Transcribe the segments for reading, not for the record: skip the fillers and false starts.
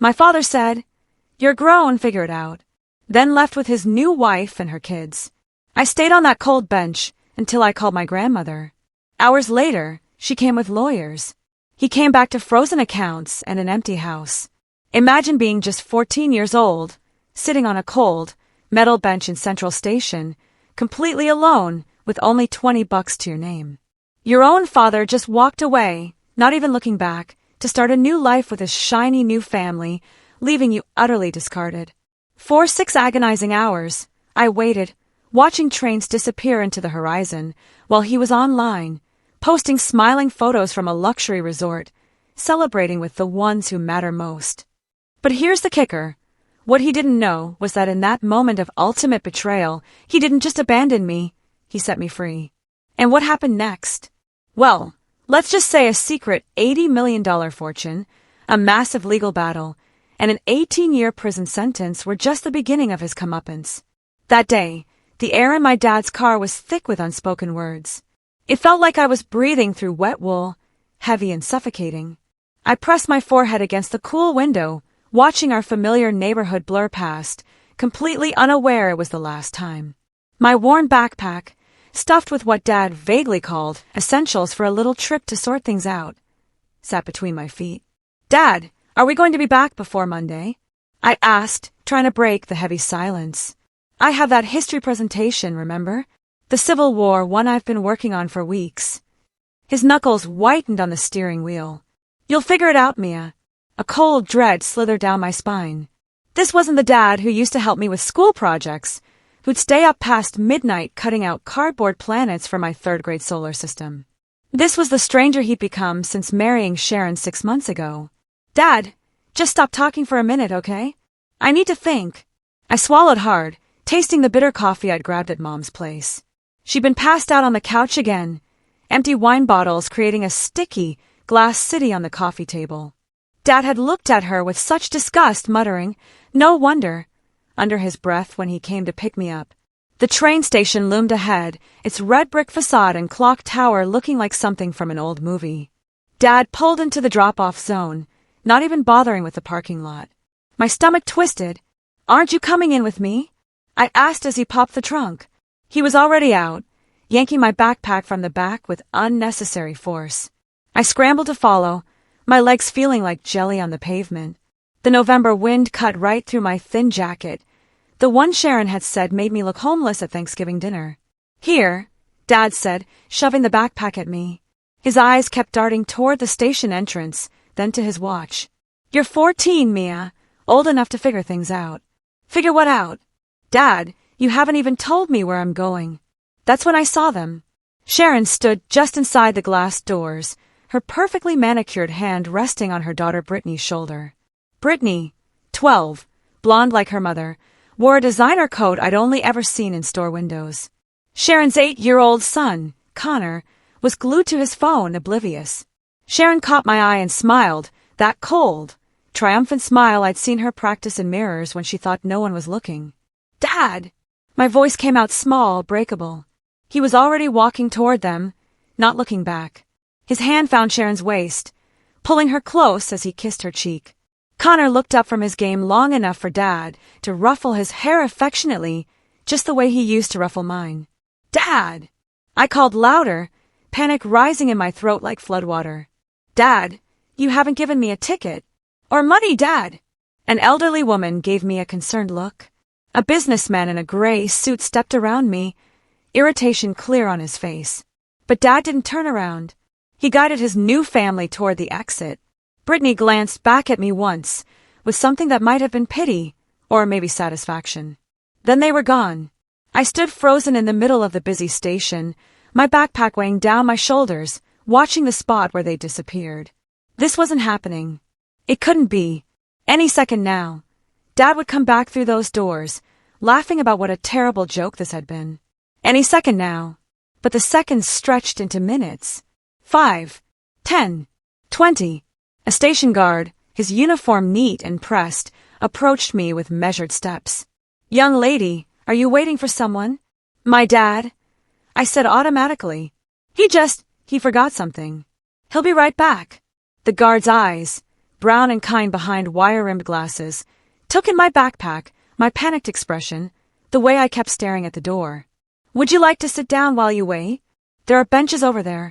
My father said, "You're grown, figure it out," then left with his new wife and her kids. I stayed on that cold bench until I called my grandmother. Hours later, she came with lawyers. He came back to frozen accounts and an empty house. Imagine being just 14 years old, sitting on a cold, metal bench in Central Station, completely alone with only $20 to your name. Your own father just walked away, not even looking back, to start a new life with his shiny new family, leaving you utterly discarded. For 6 agonizing hours, I waited, watching trains disappear into the horizon, while he was online, posting smiling photos from a luxury resort, celebrating with the ones who matter most. But here's the kicker. What he didn't know was that in that moment of ultimate betrayal, he didn't just abandon me, he set me free. And what happened next? Well, let's just say a secret $80 million fortune, a massive legal battle, and an 18-year prison sentence were just the beginning of his comeuppance. That day, the air in my dad's car was thick with unspoken words. It felt like I was breathing through wet wool, heavy and suffocating. I pressed my forehead against the cool window, watching our familiar neighborhood blur past, completely unaware it was the last time. My worn backpack, stuffed with what Dad vaguely called essentials for a little trip to sort things out, sat between my feet. "Dad, are we going to be back before Monday?" I asked, trying to break the heavy silence. "I have that history presentation, remember? The Civil War, one I've been working on for weeks." His knuckles whitened on the steering wheel. "You'll figure it out, Mia." A cold dread slithered down my spine. This wasn't the dad who used to help me with school projects, who'd stay up past midnight cutting out cardboard planets for my third-grade solar system. This was the stranger he'd become since marrying Sharon 6 months ago. "Dad, just stop talking for a minute, okay? I need to think." I swallowed hard, tasting the bitter coffee I'd grabbed at Mom's place. She'd been passed out on the couch again, empty wine bottles creating a sticky glass city on the coffee table. Dad had looked at her with such disgust, muttering, "No wonder," under his breath when he came to pick me up. The train station loomed ahead, its red brick facade and clock tower looking like something from an old movie. Dad pulled into the drop-off zone, not even bothering with the parking lot. My stomach twisted. "Aren't you coming in with me?" I asked as he popped the trunk. He was already out, yanking my backpack from the back with unnecessary force. I scrambled to follow, my legs feeling like jelly on the pavement. The November wind cut right through my thin jacket, the one Sharon had said made me look homeless at Thanksgiving dinner. "Here," Dad said, shoving the backpack at me. His eyes kept darting toward the station entrance, then to his watch. "You're 14, Mia, old enough to figure things out." "Figure what out?" "Dad, you haven't even told me where I'm going." That's when I saw them. Sharon stood just inside the glass doors, her perfectly manicured hand resting on her daughter Brittany's shoulder. Brittany, 12, blonde like her mother, wore a designer coat I'd only ever seen in store windows. Sharon's 8-year-old son, Connor, was glued to his phone, oblivious. Sharon caught my eye and smiled, that cold, triumphant smile I'd seen her practice in mirrors when she thought no one was looking. "Dad!" My voice came out small, breakable. He was already walking toward them, not looking back. His hand found Sharon's waist, pulling her close as he kissed her cheek. Connor looked up from his game long enough for Dad to ruffle his hair affectionately, just the way he used to ruffle mine. "Dad!" I called louder, panic rising in my throat like floodwater. "Dad, you haven't given me a ticket. Or money, Dad!" An elderly woman gave me a concerned look. A businessman in a gray suit stepped around me, irritation clear on his face. But Dad didn't turn around. He guided his new family toward the exit. Brittany glanced back at me once, with something that might have been pity, or maybe satisfaction. Then they were gone. I stood frozen in the middle of the busy station, my backpack weighing down my shoulders, watching the spot where they disappeared. This wasn't happening. It couldn't be. Any second now. Dad would come back through those doors, laughing about what a terrible joke this had been. Any second now. But the seconds stretched into minutes. 5, 10, 20. A station guard, his uniform neat and pressed, approached me with measured steps. "Young lady, are you waiting for someone?" "My dad," I said automatically. He forgot something. "He'll be right back." The guard's eyes, brown and kind behind wire-rimmed glasses, took in my backpack, my panicked expression, the way I kept staring at the door. "Would you like to sit down while you wait? There are benches over there."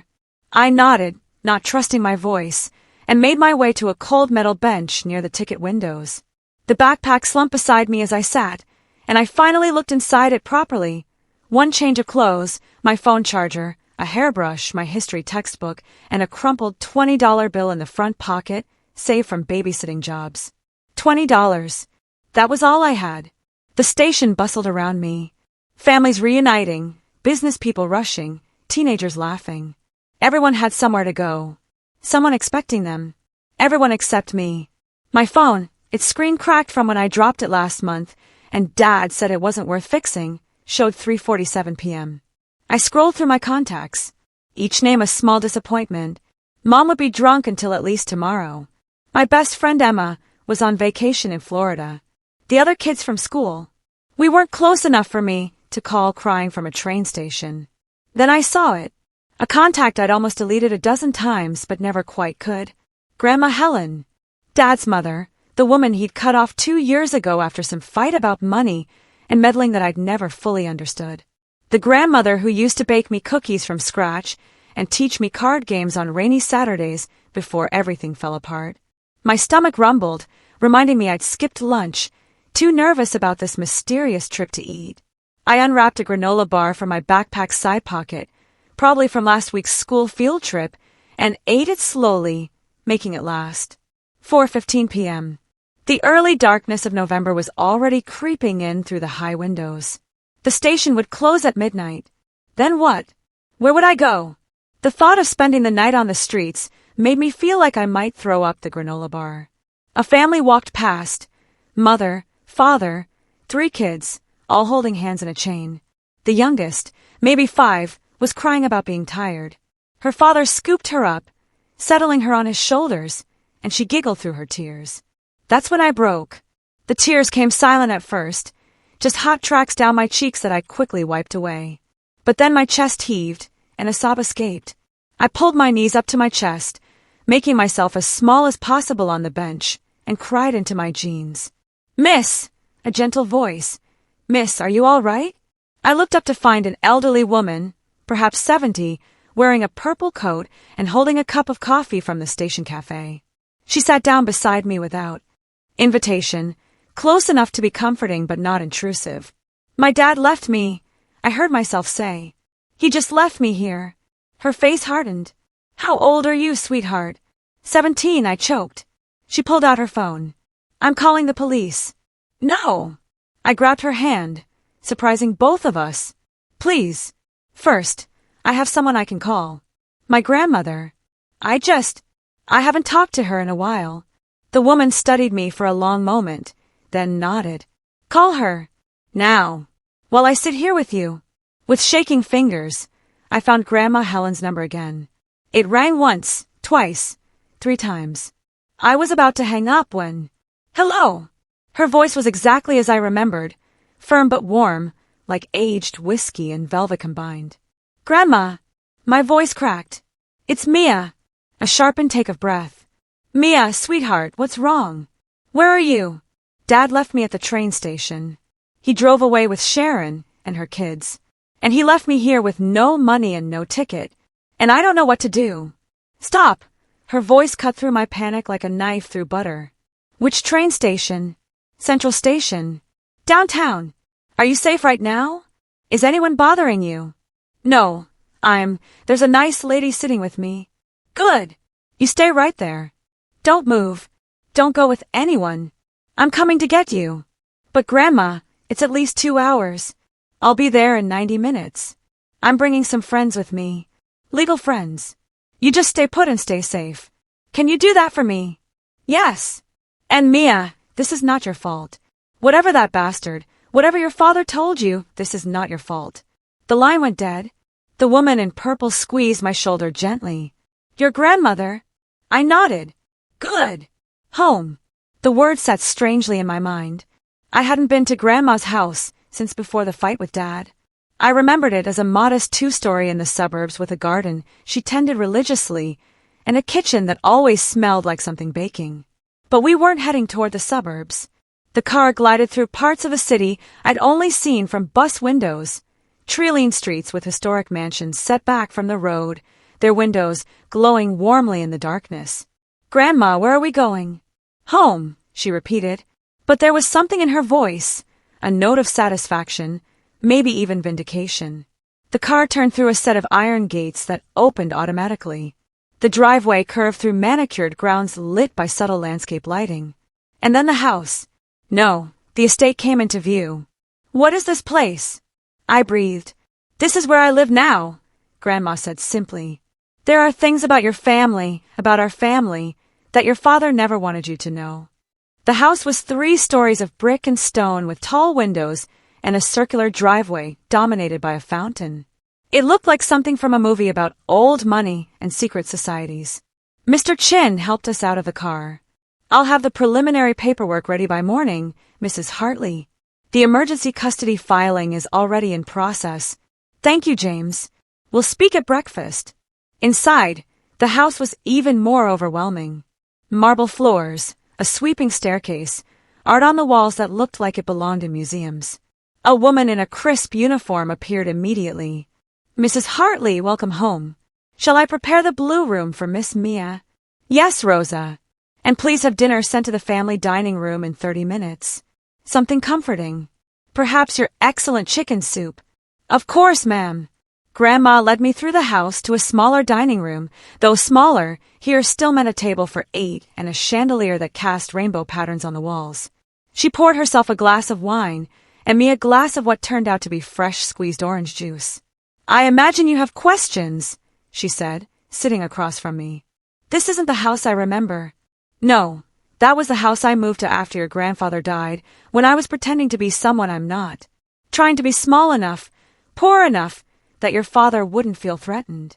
I nodded, not trusting my voice, and made my way to a cold metal bench near the ticket windows. The backpack slumped beside me as I sat, and I finally looked inside it properly. One change of clothes, my phone charger, a hairbrush, my history textbook, and a crumpled $20 bill in the front pocket, saved from babysitting jobs. $20. That was all I had. The station bustled around me. Families reuniting, business people rushing, teenagers laughing. Everyone had somewhere to go. Someone expecting them. Everyone except me. My phone, its screen cracked from when I dropped it last month, and Dad said it wasn't worth fixing, showed 3:47 p.m. I scrolled through my contacts. Each name a small disappointment. Mom would be drunk until at least tomorrow. My best friend Emma was on vacation in Florida. The other kids from school. We weren't close enough for me to call crying from a train station. Then I saw it. A contact I'd almost deleted a dozen times but never quite could. Grandma Helen. Dad's mother, the woman he'd cut off 2 years ago after some fight about money and meddling that I'd never fully understood. The grandmother who used to bake me cookies from scratch and teach me card games on rainy Saturdays before everything fell apart. My stomach rumbled, reminding me I'd skipped lunch, too nervous about this mysterious trip to eat. I unwrapped a granola bar from my backpack's side pocket, probably from last week's school field trip, and ate it slowly, making it last. 4:15 p.m. The early darkness of November was already creeping in through the high windows. The station would close at midnight. Then what? Where would I go? The thought of spending the night on the streets made me feel like I might throw up the granola bar. A family walked past. Mother, father, 3 kids, all holding hands in a chain. The youngest, maybe 5, was crying about being tired. Her father scooped her up, settling her on his shoulders, and she giggled through her tears. That's when I broke. The tears came silent at first, just hot tracks down my cheeks that I quickly wiped away. But then my chest heaved, and a sob escaped. I pulled my knees up to my chest, making myself as small as possible on the bench, and cried into my jeans. "Miss!" A gentle voice. "Miss, are you all right?" I looked up to find an elderly woman, perhaps 70, wearing a purple coat and holding a cup of coffee from the station cafe. She sat down beside me without invitation, close enough to be comforting but not intrusive. "My dad left me," I heard myself say. "He just left me here." Her face hardened. "How old are you, sweetheart?" 17, I choked. She pulled out her phone. "I'm calling the police." "No." I grabbed her hand, surprising both of us. "Please. First, I have someone I can call. My grandmother. I haven't talked to her in a while." The woman studied me for a long moment, then nodded. "Call her. Now. While I sit here with you." With shaking fingers, I found Grandma Helen's number again. It rang once, twice, 3 times. I was about to hang up when... "Hello!" Her voice was exactly as I remembered, firm but warm, like aged whiskey and velvet combined. "Grandma!" My voice cracked. "It's Mia." A sharp intake of breath. "Mia, sweetheart, what's wrong? Where are you?" Dad left me at the train station. He drove away with Sharon and her kids. And he left me here with no money and no ticket. And I don't know what to do. "Stop!" Her voice cut through my panic like a knife through butter. "Which train station?" "Central Station." "Downtown. Are you safe right now? Is anyone bothering you?" "No. There's a nice lady sitting with me." "Good. You stay right there. Don't move. Don't go with anyone. I'm coming to get you." "But Grandma, it's at least 2 hours. I'll be there in 90 minutes. I'm bringing some friends with me. Legal friends. You just stay put and stay safe. Can you do that for me?" "Yes." "And Mia, this is not your fault. Whatever that bastard, whatever your father told you, this is not your fault." The line went dead. The woman in purple squeezed my shoulder gently. "Your grandmother?" I nodded. "Good. Home." The word sat strangely in my mind. I hadn't been to Grandma's house since before the fight with Dad. I remembered it as a modest 2-story in the suburbs with a garden she tended religiously and a kitchen that always smelled like something baking. But we weren't heading toward the suburbs. The car glided through parts of a city I'd only seen from bus windows. Tree-lined streets with historic mansions set back from the road, their windows glowing warmly in the darkness. "Grandma, where are we going?" "Home," she repeated. But there was something in her voice, a note of satisfaction, maybe even vindication. The car turned through a set of iron gates that opened automatically. The driveway curved through manicured grounds lit by subtle landscape lighting. And then the house. No, the estate came into view. "What is this place?" I breathed. "This is where I live now," Grandma said simply. "There are things about your family, about our family, that your father never wanted you to know." The house was 3 stories of brick and stone with tall windows and a circular driveway dominated by a fountain. It looked like something from a movie about old money and secret societies. Mr. Chin helped us out of the car. "I'll have the preliminary paperwork ready by morning, Mrs. Hartley. The emergency custody filing is already in process." "Thank you, James. We'll speak at breakfast." Inside, the house was even more overwhelming. Marble floors, a sweeping staircase, art on the walls that looked like it belonged in museums. A woman in a crisp uniform appeared immediately. "Mrs. Hartley, welcome home. Shall I prepare the blue room for Miss Mia?" "Yes, Rosa. And please have dinner sent to the family dining room in 30 minutes. Something comforting. Perhaps your excellent chicken soup." "Of course, ma'am." Grandma led me through the house to a smaller dining room, though smaller, here still meant a table for 8 and a chandelier that cast rainbow patterns on the walls. She poured herself a glass of wine, and me a glass of what turned out to be fresh squeezed orange juice. "I imagine you have questions," she said, sitting across from me. "This isn't the house I remember." "No, that was the house I moved to after your grandfather died, when I was pretending to be someone I'm not. Trying to be small enough, poor enough, that your father wouldn't feel threatened."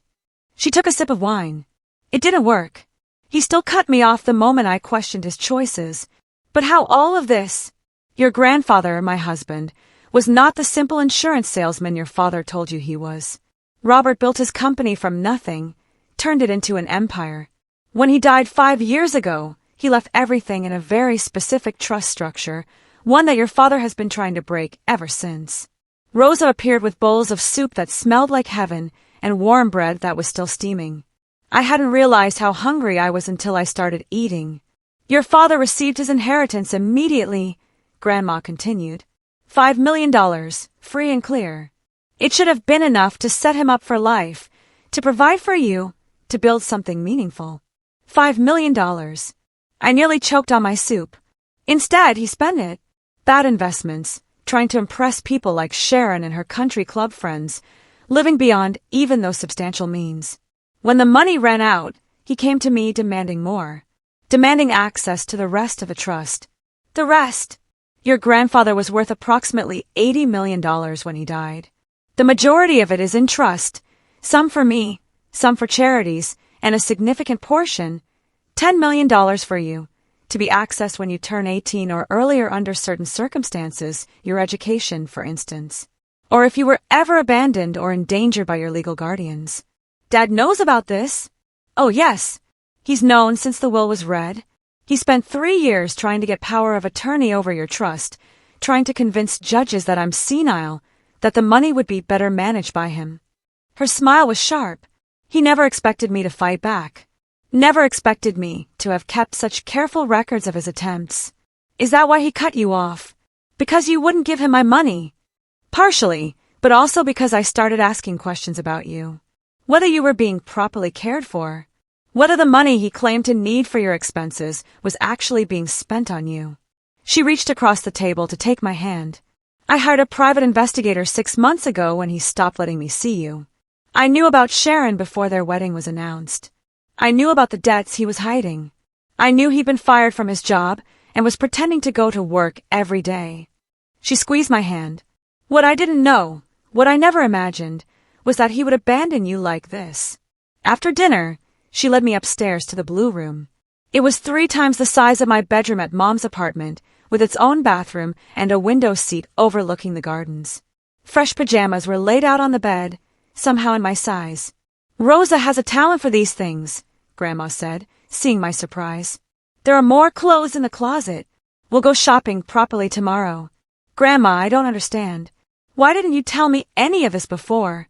She took a sip of wine. "It didn't work. He still cut me off the moment I questioned his choices. But how all of this? Your grandfather, my husband, was not the simple insurance salesman your father told you he was. Robert built his company from nothing, turned it into an empire. When he died 5 years ago, he left everything in a very specific trust structure, one that your father has been trying to break ever since." Rosa appeared with bowls of soup that smelled like heaven and warm bread that was still steaming. I hadn't realized how hungry I was until I started eating. "Your father received his inheritance immediately," Grandma continued. $5 million, free and clear. It should have been enough to set him up for life, to provide for you, to build something meaningful. $5 million. I nearly choked on my soup. Instead, he spent it. Bad investments, trying to impress people like Sharon and her country club friends, living beyond even those substantial means. When the money ran out, he came to me demanding more, demanding access to the rest of the trust. The rest. Your grandfather was worth approximately $80 million when he died. The majority of it is in trust, some for me, some for charities, and a significant portion, $10 million for you, to be accessed when you turn 18 or earlier under certain circumstances, your education, for instance. Or if you were ever abandoned or endangered by your legal guardians. Dad knows about this. Oh, yes. He's known since the will was read. He spent 3 years trying to get power of attorney over your trust, trying to convince judges that I'm senile, that the money would be better managed by him. Her smile was sharp. He never expected me to fight back. Never expected me to have kept such careful records of his attempts. Is that why he cut you off? Because you wouldn't give him my money? Partially, but also because I started asking questions about you. Whether you were being properly cared for. Whether the money he claimed to need for your expenses was actually being spent on you. She reached across the table to take my hand. I hired a private investigator 6 months ago when he stopped letting me see you. I knew about Sharon before their wedding was announced. I knew about the debts he was hiding. I knew he'd been fired from his job and was pretending to go to work every day. She squeezed my hand. What I didn't know, what I never imagined, was that he would abandon you like this. After dinner, she led me upstairs to the blue room. It was 3 times the size of my bedroom at Mom's apartment, with its own bathroom and a window seat overlooking the gardens. Fresh pajamas were laid out on the bed, somehow in my size. Rosa has a talent for these things, Grandma said, seeing my surprise. There are more clothes in the closet. We'll go shopping properly tomorrow. Grandma, I don't understand. Why didn't you tell me any of this before?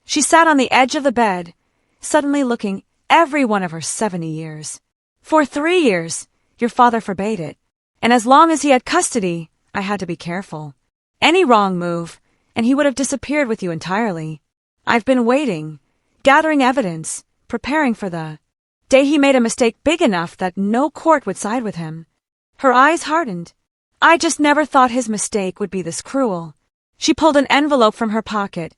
She sat on the edge of the bed, suddenly looking every one of her 70 years. For 3 years, your father forbade it. And as long as he had custody, I had to be careful. Any wrong move, and he would have disappeared with you entirely. I've been waiting, gathering evidence, preparing for the day he made a mistake big enough that no court would side with him. Her eyes hardened. I just never thought his mistake would be this cruel. She pulled an envelope from her pocket,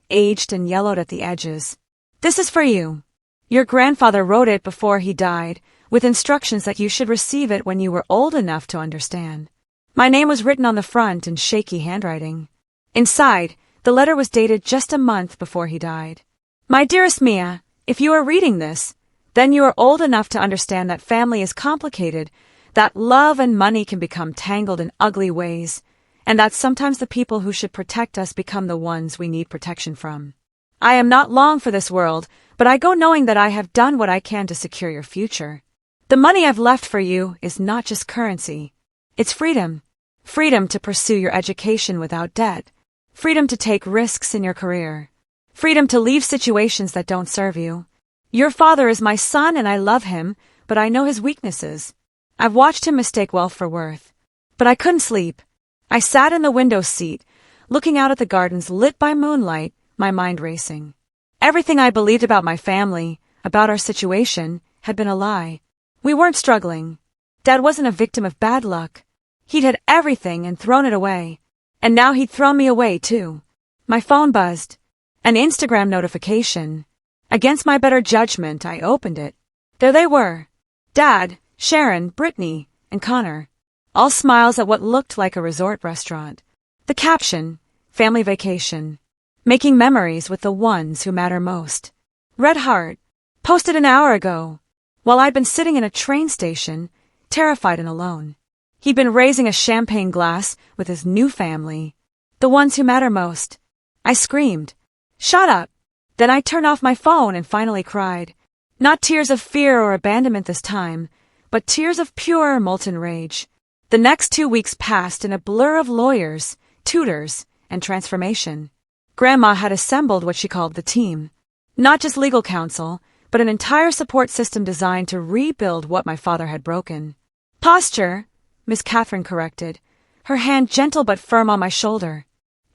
aged and yellowed at the edges. This is for you. Your grandfather wrote it before he died, with instructions that you should receive it when you were old enough to understand. My name was written on the front in shaky handwriting. Inside, the letter was dated just a month before he died. My dearest Mia, if you are reading this, then you are old enough to understand that family is complicated, that love and money can become tangled in ugly ways, and that sometimes the people who should protect us become the ones we need protection from. I am not long for this world, but I go knowing that I have done what I can to secure your future. The money I've left for you is not just currency. It's freedom. Freedom to pursue your education without debt. Freedom to take risks in your career. Freedom to leave situations that don't serve you. Your father is my son and I love him, but I know his weaknesses. I've watched him mistake wealth for worth. But I couldn't sleep. I sat in the window seat, looking out at the gardens lit by moonlight, my mind racing. Everything I believed about my family, about our situation, had been a lie. We weren't struggling. Dad wasn't a victim of bad luck. He'd had everything and thrown it away. And now he'd thrown me away, too. My phone buzzed. An Instagram notification. Against my better judgment, I opened it. There they were. Dad, Sharon, Brittany, and Connor. All smiles at what looked like a resort restaurant. The caption, family vacation. Making memories with the ones who matter most. Red heart. Posted an hour ago. While I'd been sitting in a train station, terrified and alone. He'd been raising a champagne glass with his new family. The ones who matter most. I screamed. Shut up! Then I turned off my phone and finally cried. Not tears of fear or abandonment this time, but tears of pure, molten rage. The next 2 weeks passed in a blur of lawyers, tutors, and transformation. Grandma had assembled what she called the team. Not just legal counsel, but an entire support system designed to rebuild what my father had broken. Posture, Miss Catherine corrected, her hand gentle but firm on my shoulder.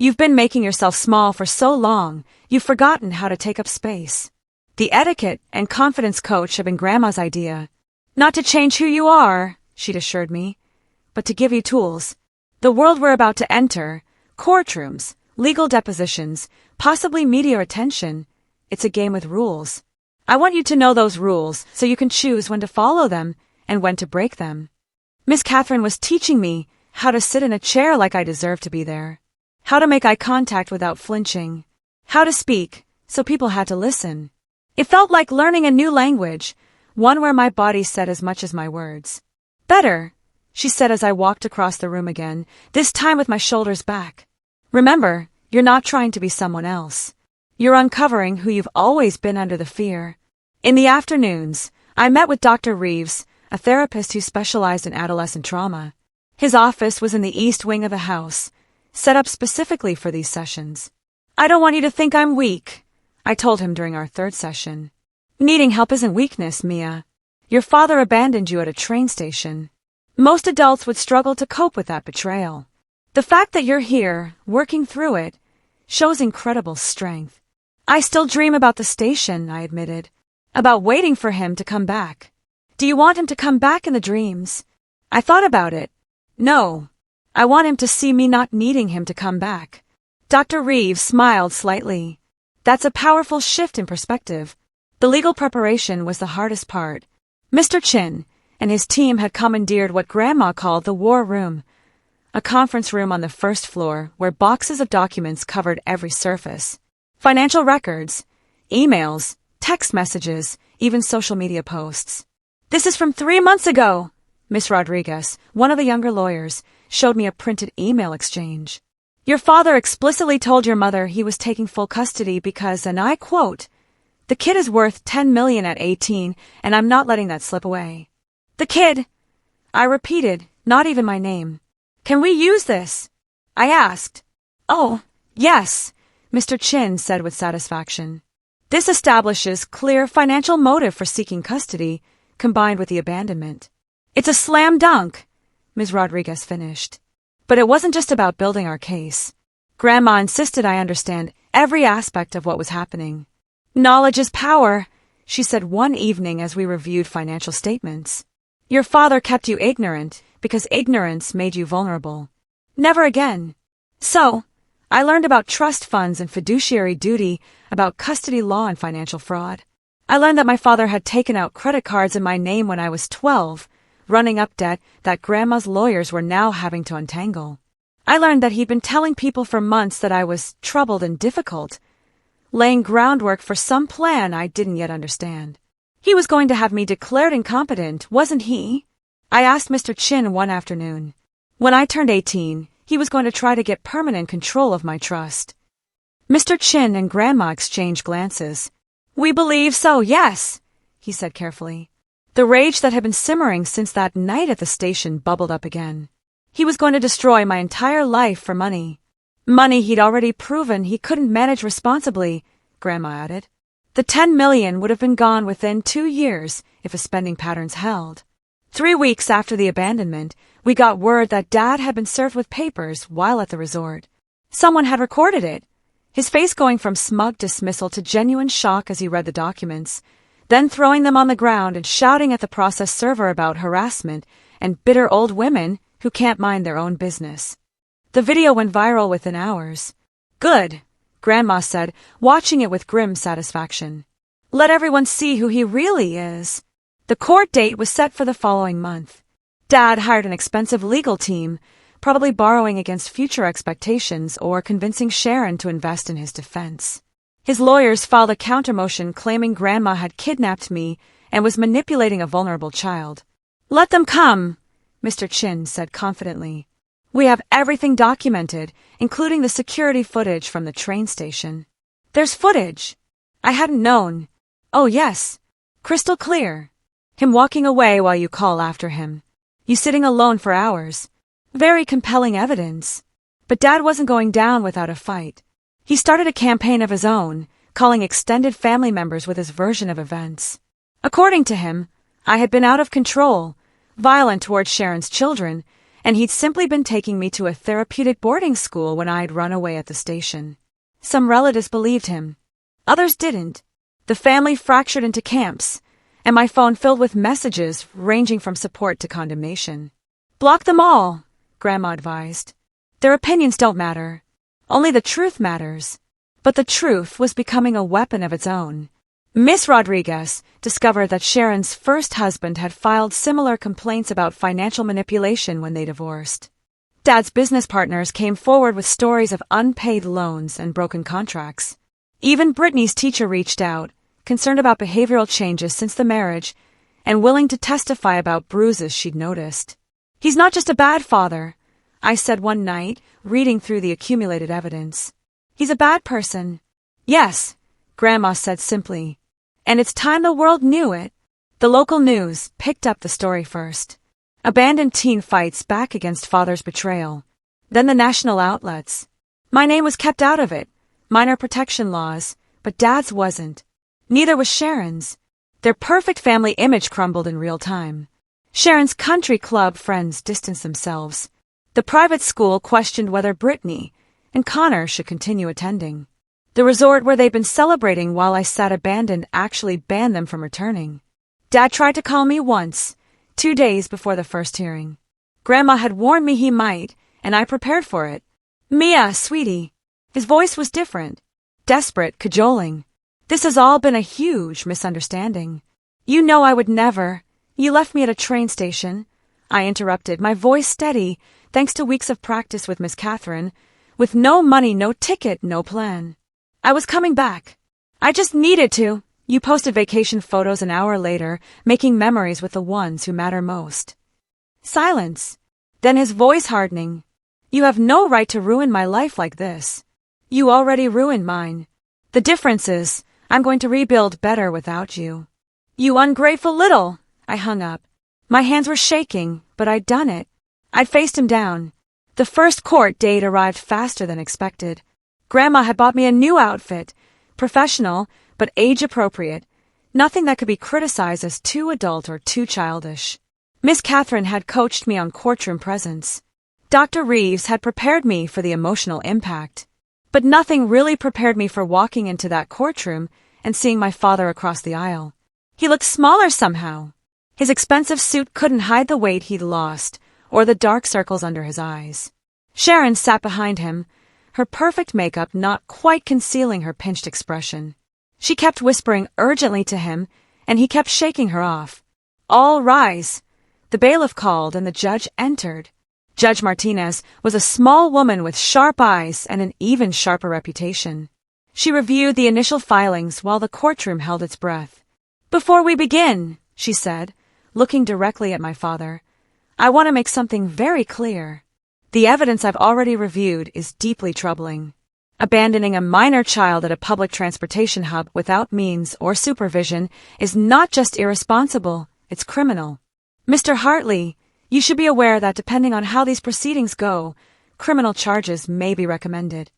You've been making yourself small for so long, you've forgotten how to take up space. The etiquette and confidence coach had been Grandma's idea. Not to change who you are, she'd assured me, but to give you tools. The world we're about to enter, courtrooms, legal depositions, possibly media attention, it's a game with rules. I want you to know those rules so you can choose when to follow them and when to break them. Miss Catherine was teaching me how to sit in a chair like I deserved to be there. How to make eye contact without flinching. How to speak, so people had to listen. It felt like learning a new language, one where my body said as much as my words. Better, she said as I walked across the room again, this time with my shoulders back. Remember, you're not trying to be someone else. You're uncovering who you've always been under the fear. In the afternoons, I met with Dr. Reeves, a therapist who specialized in adolescent trauma. His office was in the east wing of the house, set up specifically for these sessions. I don't want you to think I'm weak, I told him during our third session. Needing help isn't weakness, Mia. Your father abandoned you at a train station. Most adults would struggle to cope with that betrayal. The fact that you're here, working through it, shows incredible strength. I still dream about the station, I admitted. About waiting for him to come back. Do you want him to come back in the dreams? I thought about it. No. I want him to see me not needing him to come back. Dr. Reeves smiled slightly. That's a powerful shift in perspective. The legal preparation was the hardest part. Mr. Chin and his team had commandeered what Grandma called the war room, a conference room on the first floor where boxes of documents covered every surface. Financial records, emails, text messages, even social media posts. This is from 3 months ago. Miss Rodriguez, one of the younger lawyers, showed me a printed email exchange. Your father explicitly told your mother he was taking full custody because, and I quote, "The kid is worth $10 million at 18, and I'm not letting that slip away." The kid, I repeated, not even my name. Can we use this? I asked. Oh, yes, Mr. Chin said with satisfaction. This establishes clear financial motive for seeking custody, combined with the abandonment. It's a slam dunk, Ms. Rodriguez finished. But it wasn't just about building our case. Grandma insisted I understand every aspect of what was happening. Knowledge is power, she said one evening as we reviewed financial statements. Your father kept you ignorant because ignorance made you vulnerable. Never again. So, I learned about trust funds and fiduciary duty, about custody law and financial fraud. I learned that my father had taken out credit cards in my name when I was 12, running up debt that Grandma's lawyers were now having to untangle. I learned that he'd been telling people for months that I was troubled and difficult, laying groundwork for some plan I didn't yet understand. He was going to have me declared incompetent, wasn't he? I asked Mr. Chin one afternoon. When I turned 18, he was going to try to get permanent control of my trust. Mr. Chin and Grandma exchanged glances. We believe so, yes, he said carefully. The rage that had been simmering since that night at the station bubbled up again. He was going to destroy my entire life for money. Money he'd already proven he couldn't manage responsibly, Grandma added. The $10 million would have been gone within 2 years if his spending patterns held. 3 weeks after the abandonment, we got word that Dad had been served with papers while at the resort. Someone had recorded it, his face going from smug dismissal to genuine shock as he read the documents, then throwing them on the ground and shouting at the process server about harassment and bitter old women who can't mind their own business. The video went viral within hours. Good, Grandma said, watching it with grim satisfaction. Let everyone see who he really is. The court date was set for the following month. Dad hired an expensive legal team, probably borrowing against future expectations or convincing Sharon to invest in his defense. His lawyers filed a countermotion claiming Grandma had kidnapped me and was manipulating a vulnerable child. Let them come, Mr. Chin said confidently. We have everything documented, including the security footage from the train station. There's footage. I hadn't known. Oh yes, crystal clear. Him walking away while you call after him. You sitting alone for hours. Very compelling evidence. But Dad wasn't going down without a fight. He started a campaign of his own, calling extended family members with his version of events. According to him, I had been out of control, violent towards Sharon's children, and he'd simply been taking me to a therapeutic boarding school when I'd run away at the station. Some relatives believed him. Others didn't. The family fractured into camps, and my phone filled with messages ranging from support to condemnation. Block them all, Grandma advised. Their opinions don't matter. Only the truth matters. But the truth was becoming a weapon of its own. Miss Rodriguez discovered that Sharon's first husband had filed similar complaints about financial manipulation when they divorced. Dad's business partners came forward with stories of unpaid loans and broken contracts. Even Brittany's teacher reached out, concerned about behavioral changes since the marriage, and willing to testify about bruises she'd noticed. He's not just a bad father, I said one night, reading through the accumulated evidence. He's a bad person. Yes, Grandma said simply. And it's time the world knew it. The local news picked up the story first. Abandoned teen fights back against father's betrayal. Then the national outlets. My name was kept out of it. Minor protection laws, but Dad's wasn't. Neither was Sharon's. Their perfect family image crumbled in real time. Sharon's country club friends distanced themselves. The private school questioned whether Brittany and Connor should continue attending. The resort where they'd been celebrating while I sat abandoned actually banned them from returning. Dad tried to call me once, 2 days before the first hearing. Grandma had warned me he might, and I prepared for it. Mia, sweetie. His voice was different. Desperate, cajoling. This has all been a huge misunderstanding. You know I would never. You left me at a train station. I interrupted, my voice steady, thanks to weeks of practice with Miss Catherine, with no money, no ticket, no plan. I was coming back. I just needed to. You posted vacation photos an hour later, making memories with the ones who matter most. Silence. Then his voice hardening. You have no right to ruin my life like this. You already ruined mine. The difference is, I'm going to rebuild better without you. You ungrateful little. I hung up. My hands were shaking, but I'd done it. I'd faced him down. The first court date arrived faster than expected. Grandma had bought me a new outfit, professional, but age-appropriate, nothing that could be criticized as too adult or too childish. Miss Catherine had coached me on courtroom presence. Dr. Reeves had prepared me for the emotional impact. But nothing really prepared me for walking into that courtroom and seeing my father across the aisle. He looked smaller somehow. His expensive suit couldn't hide the weight he'd lost or the dark circles under his eyes. Sharon sat behind him, her perfect makeup not quite concealing her pinched expression. She kept whispering urgently to him, and he kept shaking her off. All rise. The bailiff called, and the judge entered. Judge Martinez was a small woman with sharp eyes and an even sharper reputation. She reviewed the initial filings while the courtroom held its breath. "Before we begin," she said, looking directly at my father, "I want to make something very clear. The evidence I've already reviewed is deeply troubling. Abandoning a minor child at a public transportation hub without means or supervision is not just irresponsible, it's criminal. Mr. Hartley, you should be aware that depending on how these proceedings go, criminal charges may be recommended."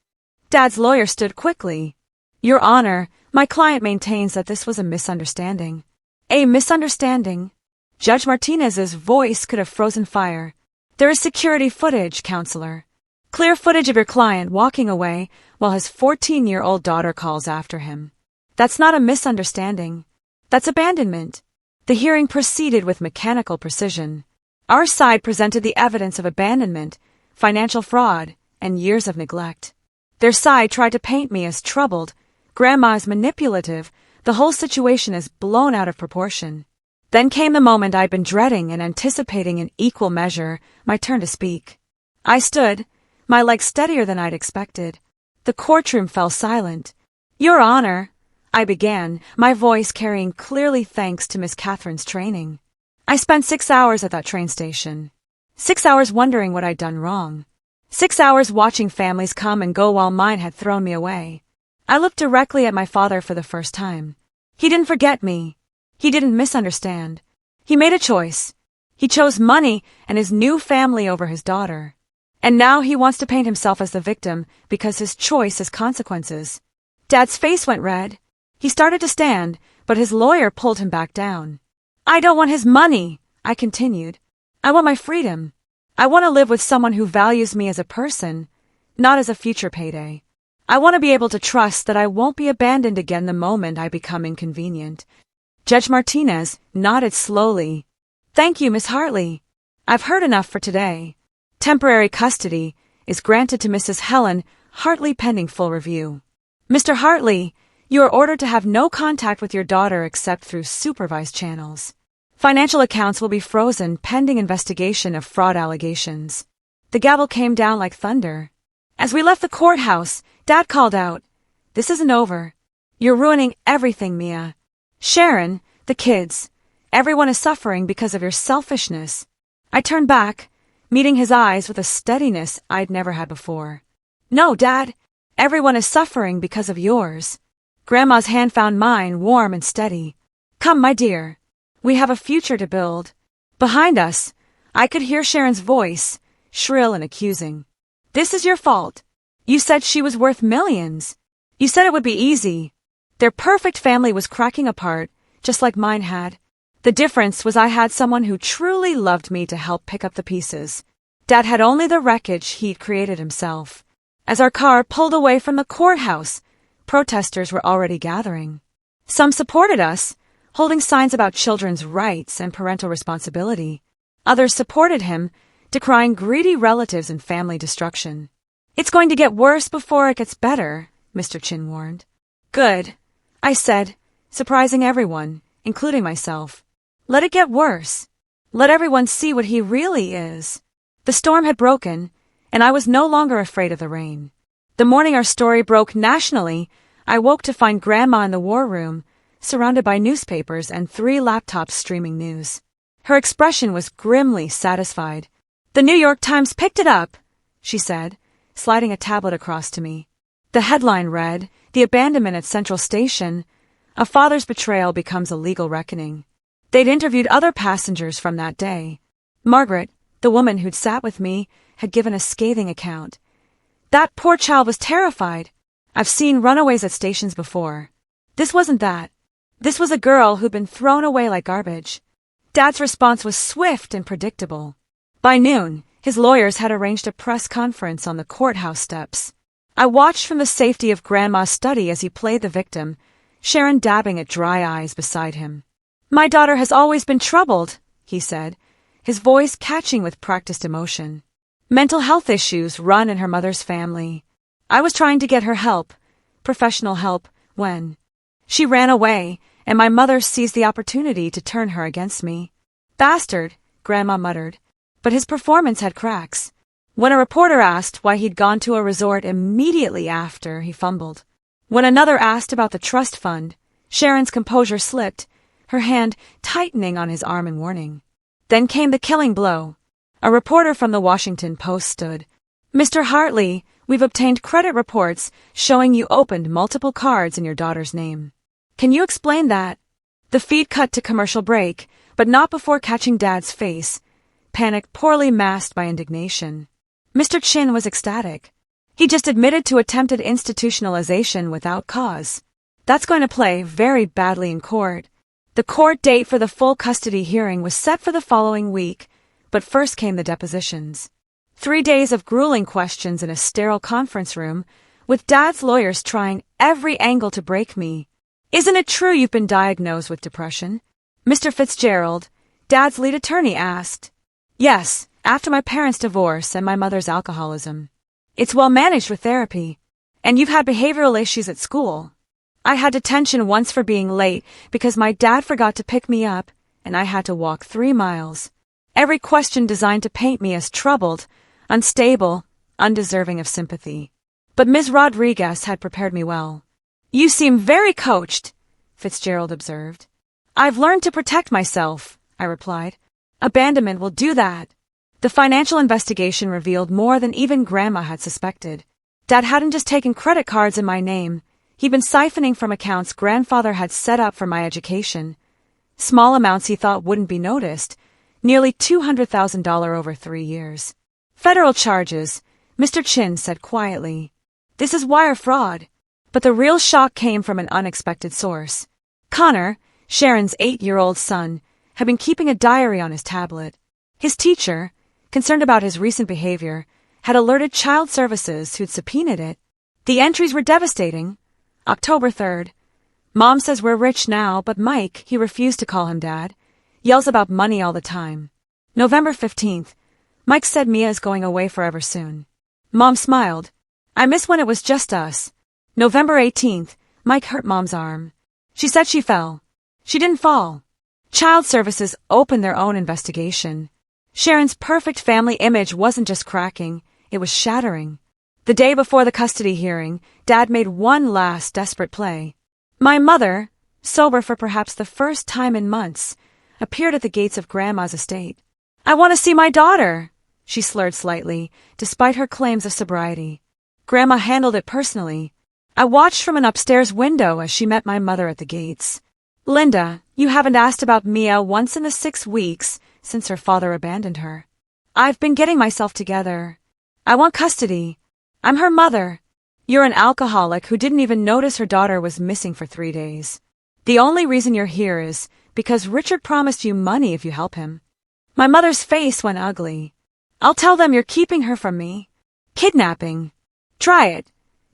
Dad's lawyer stood quickly. "Your Honor, my client maintains that this was a misunderstanding." "A misunderstanding?" Judge Martinez's voice could have frozen fire. "There is security footage, counselor. Clear footage of your client walking away while his 14-year-old daughter calls after him. That's not a misunderstanding. That's abandonment." The hearing proceeded with mechanical precision. Our side presented the evidence of abandonment, financial fraud, and years of neglect. Their side tried to paint me as troubled, Grandma as manipulative, the whole situation as blown out of proportion. Then came the moment I'd been dreading and anticipating in equal measure, my turn to speak. I stood, my legs steadier than I'd expected. The courtroom fell silent. "Your Honor," I began, my voice carrying clearly thanks to Miss Catherine's training. "I spent 6 hours at that train station. 6 hours wondering what I'd done wrong. 6 hours watching families come and go while mine had thrown me away. I looked directly at my father for the first time. He didn't forget me. He didn't misunderstand. He made a choice. He chose money and his new family over his daughter. And now he wants to paint himself as the victim because his choice has consequences." Dad's face went red. He started to stand, but his lawyer pulled him back down. "I don't want his money," I continued. "I want my freedom. I want to live with someone who values me as a person, not as a future payday. I want to be able to trust that I won't be abandoned again the moment I become inconvenient." Judge Martinez nodded slowly. "Thank you, Miss Hartley. I've heard enough for today. Temporary custody is granted to Mrs. Helen Hartley pending full review. Mr. Hartley, you are ordered to have no contact with your daughter except through supervised channels. Financial accounts will be frozen pending investigation of fraud allegations." The gavel came down like thunder. As we left the courthouse, Dad called out, "This isn't over. You're ruining everything, Mia. Sharon, the kids, everyone is suffering because of your selfishness." I turned back, meeting his eyes with a steadiness I'd never had before. "No, Dad, everyone is suffering because of yours." Grandma's hand found mine, warm and steady. "Come, my dear. We have a future to build." Behind us, I could hear Sharon's voice, shrill and accusing. "This is your fault. You said she was worth millions. You said it would be easy." Their perfect family was cracking apart, just like mine had. The difference was I had someone who truly loved me to help pick up the pieces. Dad had only the wreckage he'd created himself. As our car pulled away from the courthouse, protesters were already gathering. Some supported us, holding signs about children's rights and parental responsibility. Others supported him, decrying greedy relatives and family destruction. "It's going to get worse before it gets better," Mr. Chin warned. "Good," I said, surprising everyone, including myself. "Let it get worse. Let everyone see what he really is." The storm had broken, and I was no longer afraid of the rain. The morning our story broke nationally, I woke to find Grandma in the war room, surrounded by newspapers and 3 laptops streaming news. Her expression was grimly satisfied. "The New York Times picked it up," she said, sliding a tablet across to me. The headline read, "The abandonment at Central Station. A father's betrayal becomes a legal reckoning." They'd interviewed other passengers from that day. Margaret, the woman who'd sat with me, had given a scathing account. That poor child was terrified. I've seen runaways at stations before. This wasn't that. This was a girl who'd been thrown away like garbage. Dad's response was swift and predictable. By noon, his lawyers had arranged a press conference on the courthouse steps. I watched from the safety of Grandma's study as he played the victim, Sharon dabbing at dry eyes beside him. "My daughter has always been troubled," he said, his voice catching with practiced emotion. "Mental health issues run in her mother's family. I was trying to get her help, professional help, when she ran away, and my mother seized the opportunity to turn her against me." "Bastard," Grandma muttered, but his performance had cracks. When a reporter asked why he'd gone to a resort immediately after, he fumbled. When another asked about the trust fund, Sharon's composure slipped, her hand tightening on his arm in warning. Then came the killing blow. A reporter from the Washington Post stood. "Mr. Hartley, we've obtained credit reports showing you opened multiple cards in your daughter's name. Can you explain that?" The feed cut to commercial break, but not before catching Dad's face, panic poorly masked by indignation. Mr. Chin was ecstatic. He just admitted to attempted institutionalization without cause. That's going to play very badly in court. The court date for the full custody hearing was set for the following week, but first came the depositions. 3 days of grueling questions in a sterile conference room, with Dad's lawyers trying every angle to break me. "Isn't it true you've been diagnosed with depression?" Mr. Fitzgerald, Dad's lead attorney, asked. "Yes, after my parents' divorce and my mother's alcoholism. It's well managed with therapy. And you've had behavioral issues at school." "I had detention once for being late because my dad forgot to pick me up, and I had to walk 3 miles. Every question designed to paint me as troubled, unstable, undeserving of sympathy. But Ms. Rodriguez had prepared me well." "You seem very coached," Fitzgerald observed. "I've learned to protect myself," I replied. "Abandonment will do that." The financial investigation revealed more than even Grandma had suspected. Dad hadn't just taken credit cards in my name. He'd been siphoning from accounts Grandfather had set up for my education. Small amounts he thought wouldn't be noticed. Nearly $200,000 over 3 years. "Federal charges," Mr. Chin said quietly. "This is wire fraud." But the real shock came from an unexpected source. Connor, Sharon's 8-year-old son, had been keeping a diary on his tablet. His teacher, concerned about his recent behavior, had alerted Child Services, who'd subpoenaed it. The entries were devastating. October 3rd. "Mom says we're rich now, but Mike," he refused to call him Dad, "yells about money all the time." November 15th. "Mike said Mia is going away forever soon." Mom smiled. "I miss when it was just us." November 18th. Mike hurt Mom's arm. She said she fell. She didn't fall. Child Services opened their own investigation. Sharon's perfect family image wasn't just cracking, it was shattering. The day before the custody hearing, Dad made one last desperate play. My mother, sober for perhaps the first time in months, appeared at the gates of Grandma's estate. "I want to see my daughter," she slurred slightly, despite her claims of sobriety. Grandma handled it personally. I watched from an upstairs window as she met my mother at the gates. "Linda, you haven't asked about Mia once in the 6 weeks since her father abandoned her." "I've been getting myself together. I want custody. I'm her mother. You're an alcoholic who didn't even notice her daughter was missing for 3 days. The only reason you're here is because Richard promised you money if you help him." My mother's face went ugly. "I'll tell them you're keeping her from me." "Kidnapping." "Try it,"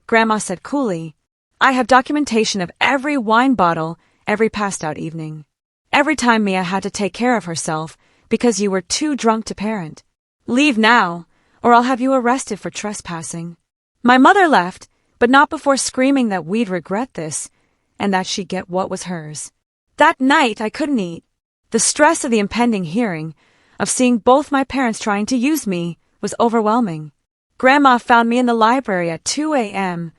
Grandma said coolly. "I have documentation of every wine bottle, every passed-out evening. Every time Mia had to take care of herself because you were too drunk to parent. Leave now, or I'll have you arrested for trespassing." My mother left, but not before screaming that we'd regret this, and that she'd get what was hers. That night I couldn't eat. The stress of the impending hearing, of seeing both my parents trying to use me, was overwhelming. Grandma found me in the library at 2 a.m.,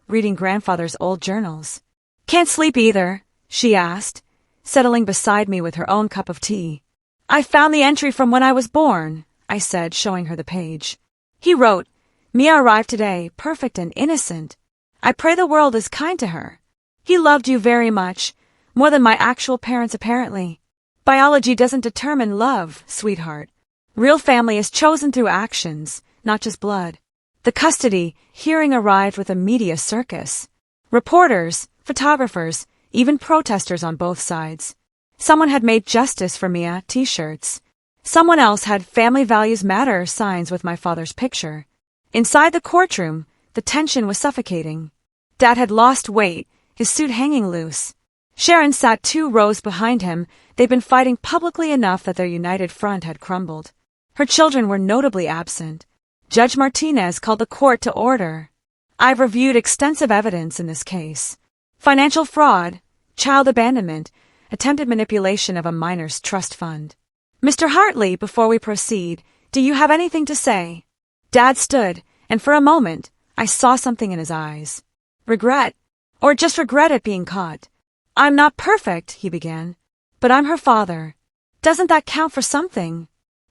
reading Grandfather's old journals. "Can't sleep either?" she asked, settling beside me with her own cup of tea. "I found the entry from when I was born," I said, showing her the page. He wrote, "Mia arrived today, perfect and innocent. I pray the world is kind to her. He loved you very much, more than my actual parents apparently. Biology doesn't determine love, sweetheart. Real family is chosen through actions, not just blood. The custody hearing arrived with a media circus. Reporters, photographers, even protesters on both sides. Someone had made Justice for Mia t-shirts. Someone else had Family Values Matter signs with my father's picture. Inside the courtroom, the tension was suffocating. Dad had lost weight, his suit hanging loose. Sharon sat 2 rows behind him. They'd been fighting publicly enough that their united front had crumbled. Her children were notably absent. Judge Martinez called the court to order. I've reviewed extensive evidence in this case. Financial fraud, child abandonment, attempted manipulation of a minor's trust fund. Mr. Hartley, before we proceed, do you have anything to say? Dad stood, and for a moment, I saw something in his eyes. Regret, or just regret at being caught. I'm not perfect, he began, but I'm her father. Doesn't that count for something?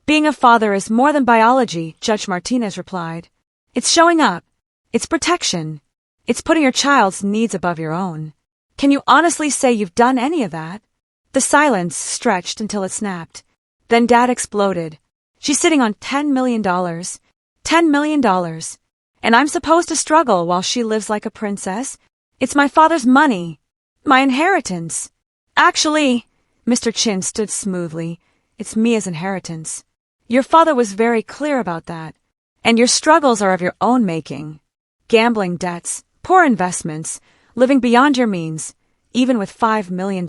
Being a father is more than biology, Judge Martinez replied. It's showing up. It's protection. It's putting your child's needs above your own. Can you honestly say you've done any of that? The silence stretched until it snapped. Then Dad exploded. She's sitting on $10 million. $10 million. And I'm supposed to struggle while she lives like a princess? It's my father's money. My inheritance. Actually, Mr. Chin stood smoothly. It's Mia's inheritance. Your father was very clear about that. And your struggles are of your own making. Gambling debts, poor investments, living beyond your means, even with $5 million.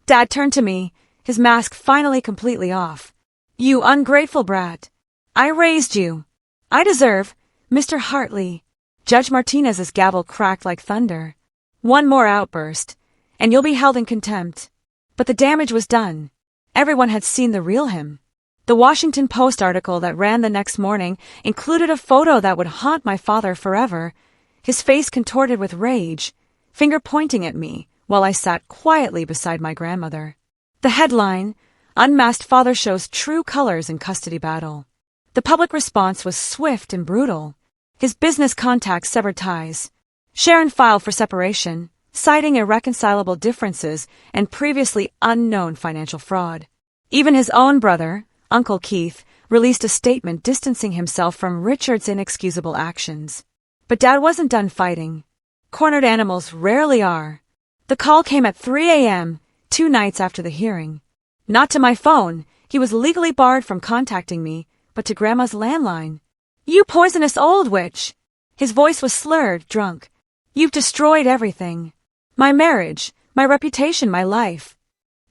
Dad turned to me, his mask finally completely off. You ungrateful brat. I raised you. I deserve, Mr. Hartley. Judge Martinez's gavel cracked like thunder. One more outburst, and you'll be held in contempt. But the damage was done. Everyone had seen the real him. The Washington Post article that ran the next morning included a photo that would haunt my father forever, his face contorted with rage, finger pointing at me while I sat quietly beside my grandmother. The headline, Unmasked Father Shows True Colors in Custody Battle. The public response was swift and brutal. His business contacts severed ties. Sharon filed for separation, citing irreconcilable differences and previously unknown financial fraud. Even his own brother, Uncle Keith, released a statement distancing himself from Richard's inexcusable actions. But Dad wasn't done fighting. Cornered animals rarely are. The call came at 3 a.m., 2 nights after the hearing. Not to my phone, he was legally barred from contacting me, but to Grandma's landline. You poisonous old witch! His voice was slurred, drunk. You've destroyed everything. My marriage, my reputation, my life.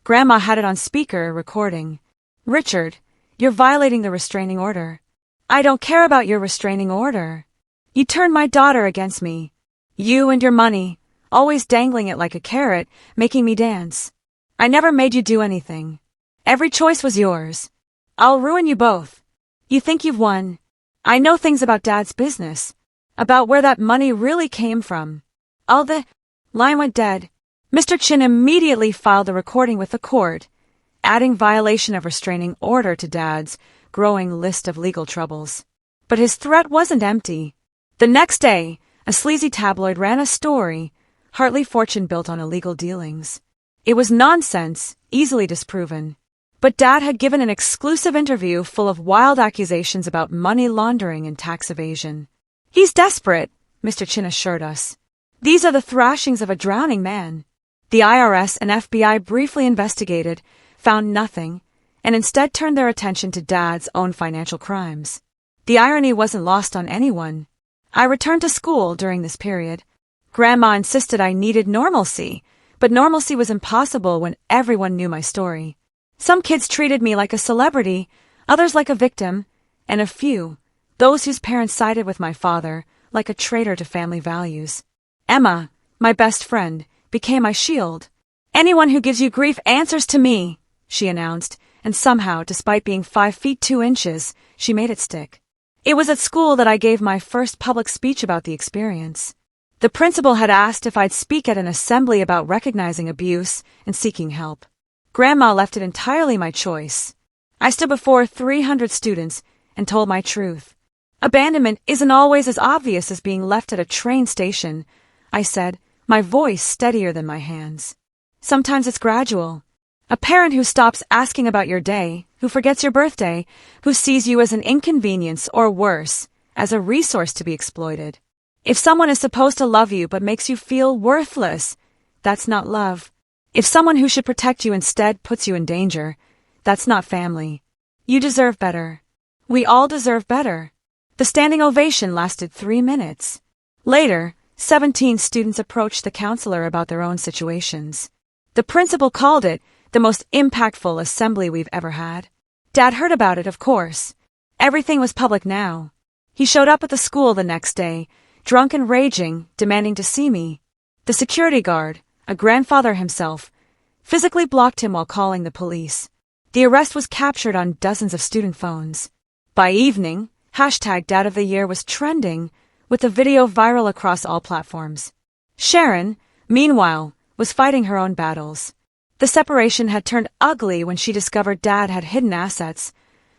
Grandma had it on speaker, recording. Richard, you're violating the restraining order. I don't care about your restraining order. You turned my daughter against me. You and your money, always dangling it like a carrot, making me dance. I never made you do anything. Every choice was yours. I'll ruin you both. You think you've won. I know things about Dad's business, about where that money really came from. All the line went dead. Mr. Chin immediately filed the recording with the court, adding violation of restraining order to Dad's growing list of legal troubles. But his threat wasn't empty. The next day, a sleazy tabloid ran a story, Hartley fortune built on illegal dealings. It was nonsense, easily disproven. But Dad had given an exclusive interview full of wild accusations about money laundering and tax evasion. He's desperate, Mr. Chin assured us. These are the thrashings of a drowning man. The IRS and FBI briefly investigated, found nothing, and instead turned their attention to Dad's own financial crimes. The irony wasn't lost on anyone. I returned to school during this period. Grandma insisted I needed normalcy, but normalcy was impossible when everyone knew my story. Some kids treated me like a celebrity, others like a victim, and a few, those whose parents sided with my father, like a traitor to family values. Emma, my best friend, became my shield. Anyone who gives you grief answers to me, she announced, and somehow, despite being 5 feet 2 inches, she made it stick. It was at school that I gave my first public speech about the experience. The principal had asked if I'd speak at an assembly about recognizing abuse and seeking help. Grandma left it entirely my choice. I stood before 300 students and told my truth. Abandonment isn't always as obvious as being left at a train station, I said, my voice steadier than my hands. Sometimes it's gradual. A parent who stops asking about your day, who forgets your birthday, who sees you as an inconvenience or worse, as a resource to be exploited. If someone is supposed to love you but makes you feel worthless, that's not love. If someone who should protect you instead puts you in danger, that's not family. You deserve better. We all deserve better. The standing ovation lasted 3 minutes. Later, 17 students approached the counselor about their own situations. The principal called it the most impactful assembly we've ever had. Dad heard about it, of course. Everything was public now. He showed up at the school the next day, drunk and raging, demanding to see me. The security guard, a grandfather himself, physically blocked him while calling the police. The arrest was captured on dozens of student phones. By evening, #Dad of the Year was trending, with the video viral across all platforms. Sharon, meanwhile, was fighting her own battles. The separation had turned ugly when she discovered Dad had hidden assets,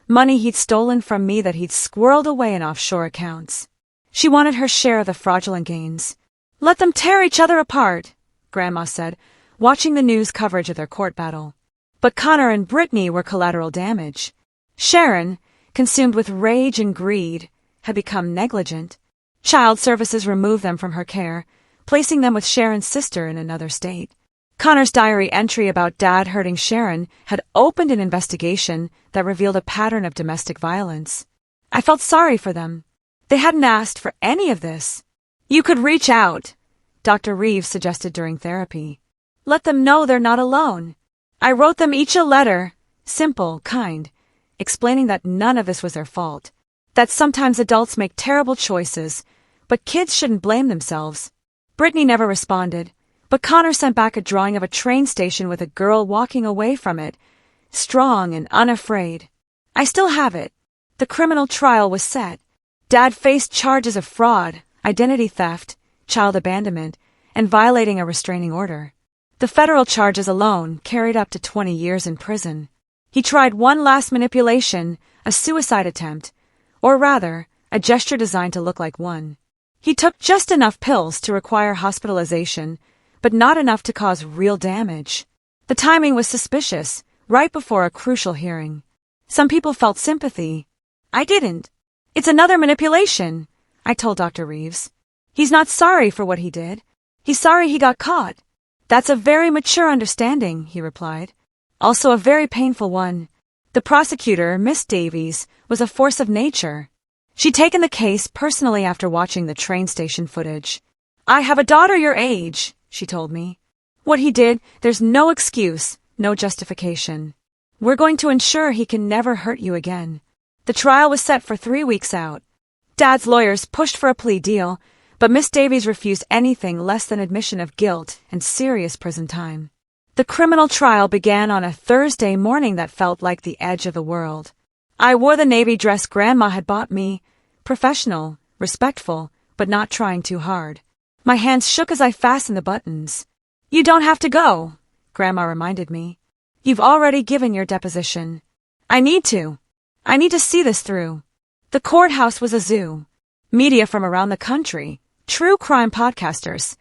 money he'd stolen from me that he'd squirreled away in offshore accounts. She wanted her share of the fraudulent gains. "Let them tear each other apart," Grandma said, watching the news coverage of their court battle. But Connor and Brittany were collateral damage. Sharon, consumed with rage and greed, had become negligent. Child Services removed them from her care, placing them with Sharon's sister in another state. Connor's diary entry about Dad hurting Sharon had opened an investigation that revealed a pattern of domestic violence. I felt sorry for them. They hadn't asked for any of this. "You could reach out," Dr. Reeves suggested during therapy. "Let them know they're not alone." I wrote them each a letter, simple, kind, explaining that none of this was their fault, that sometimes adults make terrible choices, but kids shouldn't blame themselves. Brittany never responded, but Connor sent back a drawing of a train station with a girl walking away from it, strong and unafraid. I still have it. The criminal trial was set. Dad faced charges of fraud, identity theft, child abandonment, and violating a restraining order. The federal charges alone carried up to 20 years in prison. He tried one last manipulation, a suicide attempt, or rather, a gesture designed to look like one. He took just enough pills to require hospitalization, but not enough to cause real damage. The timing was suspicious, right before a crucial hearing. Some people felt sympathy. I didn't. "It's another manipulation," I told Dr. Reeves. "He's not sorry for what he did. He's sorry he got caught." "That's a very mature understanding," he replied. "Also a very painful one. The prosecutor, Miss Davies, was a force of nature. She'd taken the case personally after watching the train station footage. I have a daughter your age, she told me. What he did, there's no excuse, no justification. We're going to ensure he can never hurt you again." The trial was set for 3 weeks out. Dad's lawyers pushed for a plea deal, but Miss Davies refused anything less than admission of guilt and serious prison time. The criminal trial began on a Thursday morning that felt like the edge of the world. I wore the navy dress Grandma had bought me, professional, respectful, but not trying too hard. My hands shook as I fastened the buttons. "You don't have to go," Grandma reminded me. "You've already given your deposition." I need to see this through. The courthouse was a zoo. Media from around the country, true crime podcasters,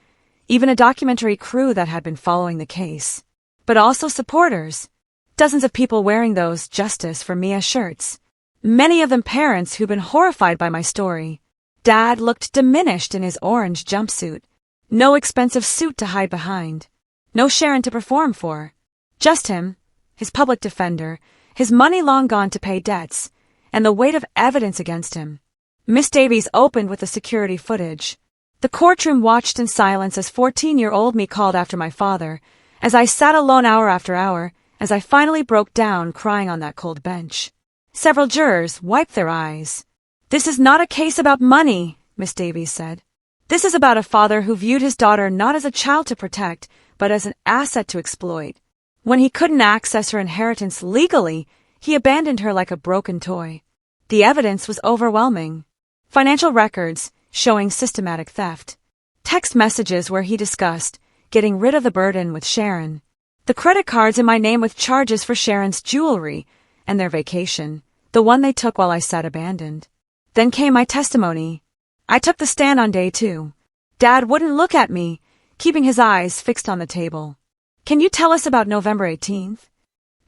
even a documentary crew that had been following the case. But also supporters. Dozens of people wearing those Justice for Mia shirts. Many of them parents who'd been horrified by my story. Dad looked diminished in his orange jumpsuit. No expensive suit to hide behind. No Sharon to perform for. Just him, his public defender, his money long gone to pay debts, and the weight of evidence against him. Miss Davies opened with the security footage. The courtroom watched in silence as 14-year-old me called after my father, as I sat alone hour after hour, as I finally broke down crying on that cold bench. Several jurors wiped their eyes. "This is not a case about money," Miss Davies said. "This is about a father who viewed his daughter not as a child to protect, but as an asset to exploit. When he couldn't access her inheritance legally, he abandoned her like a broken toy. The evidence was overwhelming. Financial records showing systematic theft. Text messages where he discussed getting rid of the burden with Sharon. The credit cards in my name with charges for Sharon's jewelry and their vacation, the one they took while I sat abandoned. Then came my testimony. I took the stand on day 2. Dad wouldn't look at me, keeping his eyes fixed on the table. "Can you tell us about November 18th?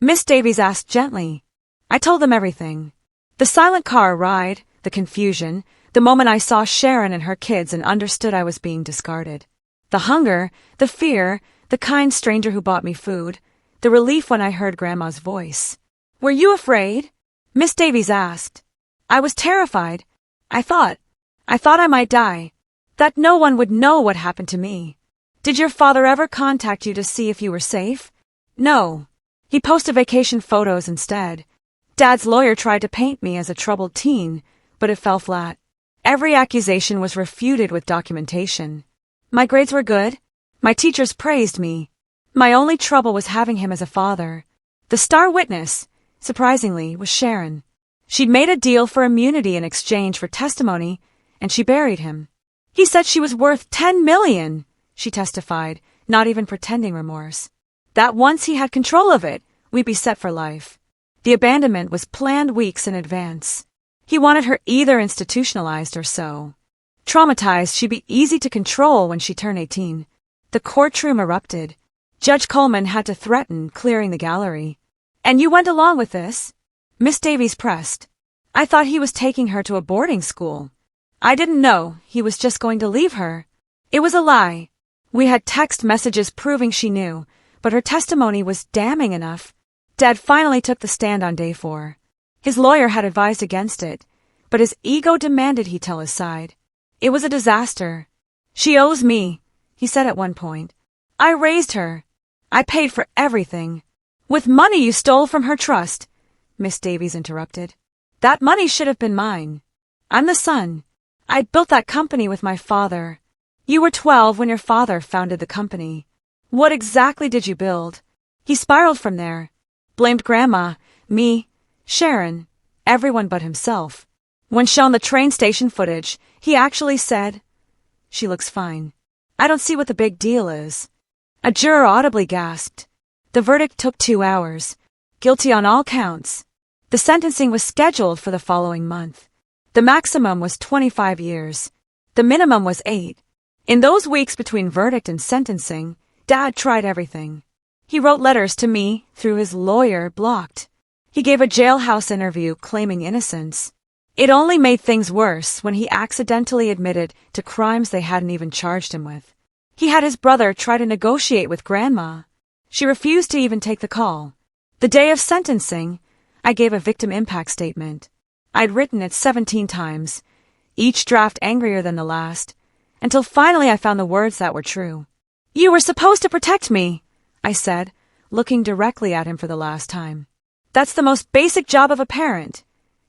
Miss Davies asked gently. I told them everything. The silent car ride, the confusion, the moment I saw Sharon and her kids and understood I was being discarded. The hunger, the fear, the kind stranger who bought me food, the relief when I heard Grandma's voice. Were you afraid? Miss Davies asked. I was terrified. I thought I might die. That no one would know what happened to me. Did your father ever contact you to see if you were safe? No. He posted vacation photos instead. Dad's lawyer tried to paint me as a troubled teen, but it fell flat. Every accusation was refuted with documentation. My grades were good. My teachers praised me. My only trouble was having him as a father. The star witness, surprisingly, was Sharon. She'd made a deal for immunity in exchange for testimony, and she buried him. He said she was worth $10 million, she testified, not even pretending remorse. That once he had control of it, we'd be set for life. The abandonment was planned weeks in advance. He wanted her either institutionalized or so. Traumatized, she'd be easy to control when she turned 18. The courtroom erupted. Judge Coleman had to threaten clearing the gallery. And you went along with this? Miss Davies pressed. I thought he was taking her to a boarding school. I didn't know he was just going to leave her. It was a lie. We had text messages proving she knew, but her testimony was damning enough. Dad finally took the stand on day 4. His lawyer had advised against it, but his ego demanded he tell his side. It was a disaster. She owes me, he said at one point. I raised her. I paid for everything. With money you stole from her trust, Miss Davies interrupted. That money should have been mine. I'm the son. I built that company with my father. You were 12 when your father founded the company. What exactly did you build? He spiraled from there. Blamed Grandma, me, Sharon, everyone but himself. When shown the train station footage, he actually said, She looks fine. I don't see what the big deal is. A juror audibly gasped. The verdict took 2 hours. Guilty on all counts. The sentencing was scheduled for the following month. The maximum was 25 years. The minimum was 8. In those weeks between verdict and sentencing, Dad tried everything. He wrote letters to me through his lawyer blocked. He gave a jailhouse interview claiming innocence. It only made things worse when he accidentally admitted to crimes they hadn't even charged him with. He had his brother try to negotiate with Grandma. She refused to even take the call. The day of sentencing, I gave a victim impact statement. I'd written it 17 times, each draft angrier than the last, until finally I found the words that were true. You were supposed to protect me, I said, looking directly at him for the last time. That's the most basic job of a parent.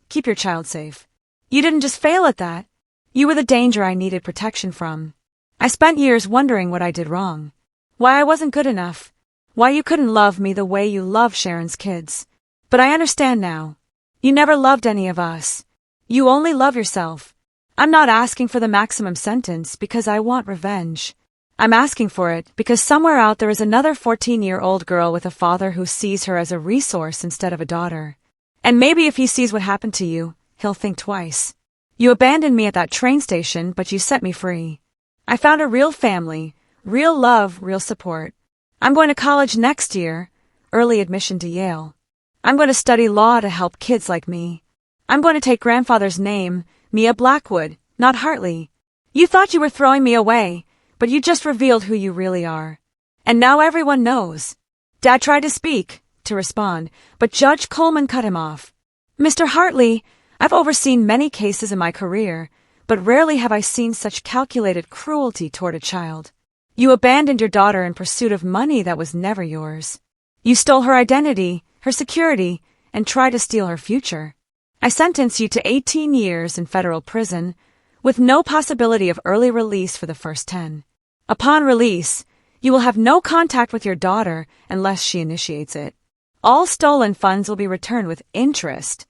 Keep your child safe. You didn't just fail at that. You were the danger I needed protection from. I spent years wondering what I did wrong. Why I wasn't good enough. Why you couldn't love me the way you love Sharon's kids. But I understand now. You never loved any of us. You only love yourself. I'm not asking for the maximum sentence because I want revenge. I'm asking for it because somewhere out there is another 14-year-old girl with a father who sees her as a resource instead of a daughter. And maybe if he sees what happened to you, he'll think twice. You abandoned me at that train station, but you set me free. I found a real family, real love, real support. I'm going to college next year, early admission to Yale. I'm going to study law to help kids like me. I'm going to take grandfather's name, Mia Blackwood, not Hartley. You thought you were throwing me away, but you just revealed who you really are. And now everyone knows. Dad tried to speak, to respond, but Judge Coleman cut him off. Mr. Hartley, I've overseen many cases in my career, but rarely have I seen such calculated cruelty toward a child. You abandoned your daughter in pursuit of money that was never yours. You stole her identity, her security, and tried to steal her future. I sentence you to 18 years in federal prison, with no possibility of early release for the first 10. Upon release, you will have no contact with your daughter unless she initiates it. All stolen funds will be returned with interest.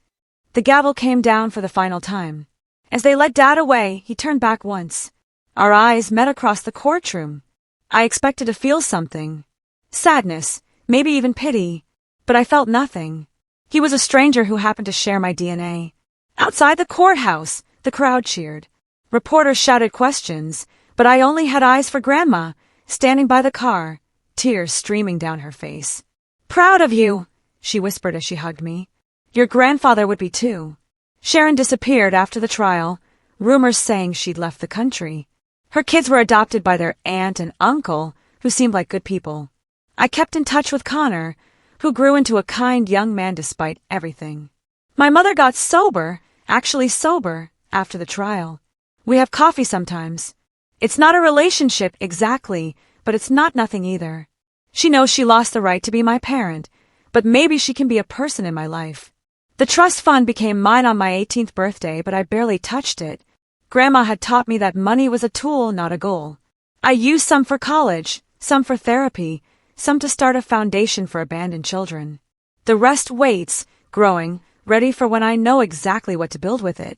The gavel came down for the final time. As they led Dad away, he turned back once. Our eyes met across the courtroom. I expected to feel something. Sadness, maybe even pity. But I felt nothing. He was a stranger who happened to share my DNA. Outside the courthouse, the crowd cheered. Reporters shouted questions, but I only had eyes for Grandma, standing by the car, tears streaming down her face. Proud of you, she whispered as she hugged me. Your grandfather would be too. Sharon disappeared after the trial, rumors saying she'd left the country. Her kids were adopted by their aunt and uncle, who seemed like good people. I kept in touch with Connor, who grew into a kind young man despite everything. My mother got sober, actually sober, after the trial. We have coffee sometimes. It's not a relationship exactly, but it's not nothing either. She knows she lost the right to be my parent, but maybe she can be a person in my life. The trust fund became mine on my 18th birthday, but I barely touched it. Grandma had taught me that money was a tool, not a goal. I used some for college, some for therapy, some to start a foundation for abandoned children. The rest waits, growing, ready for when I know exactly what to build with it.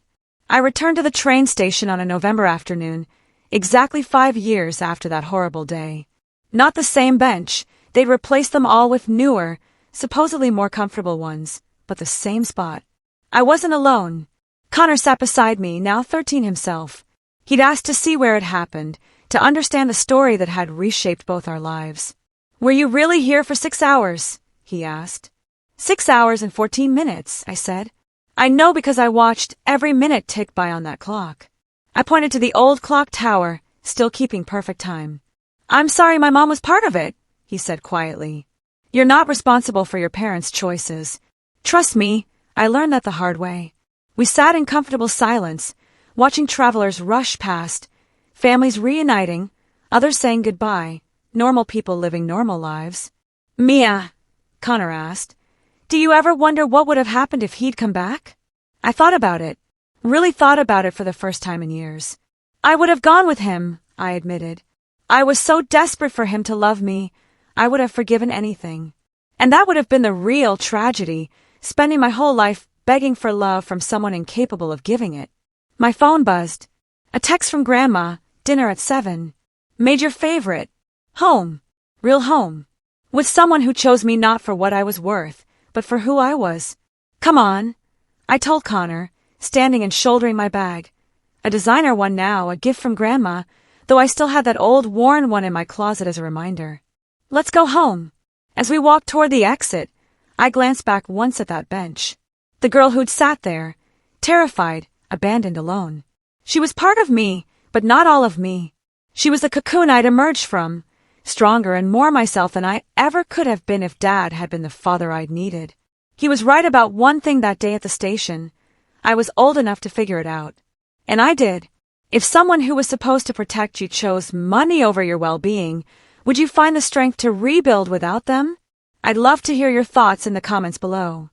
I returned to the train station on a November afternoon, exactly 5 years after that horrible day. Not the same bench. They'd replaced them all with newer, supposedly more comfortable ones, but the same spot. I wasn't alone. Connor sat beside me, now 13 himself. He'd asked to see where it happened, to understand the story that had reshaped both our lives. Were you really here for 6 hours? He asked. 6 hours and 14 minutes, I said. I know because I watched every minute tick by on that clock. I pointed to the old clock tower, still keeping perfect time. I'm sorry my mom was part of it, he said quietly. You're not responsible for your parents' choices. Trust me, I learned that the hard way. We sat in comfortable silence, watching travelers rush past, families reuniting, others saying goodbye, normal people living normal lives. Mia, Connor asked, do you ever wonder what would have happened if he'd come back? I thought about it, really thought about it for the first time in years. I would have gone with him, I admitted. I was so desperate for him to love me, I would have forgiven anything. And that would have been the real tragedy, spending my whole life begging for love from someone incapable of giving it. My phone buzzed. A text from Grandma, dinner at 7. Made your favorite. Home. Real home. With someone who chose me not for what I was worth, but for who I was. Come on, I told Connor, standing and shouldering my bag. A designer one now, a gift from Grandma, though I still had that old worn one in my closet as a reminder. Let's go home. As we walked toward the exit, I glanced back once at that bench. The girl who'd sat there, terrified, abandoned alone. She was part of me, but not all of me. She was the cocoon I'd emerged from, stronger and more myself than I ever could have been if Dad had been the father I'd needed. He was right about one thing that day at the station. I was old enough to figure it out. And I did. If someone who was supposed to protect you chose money over your well-being, would you find the strength to rebuild without them? I'd love to hear your thoughts in the comments below.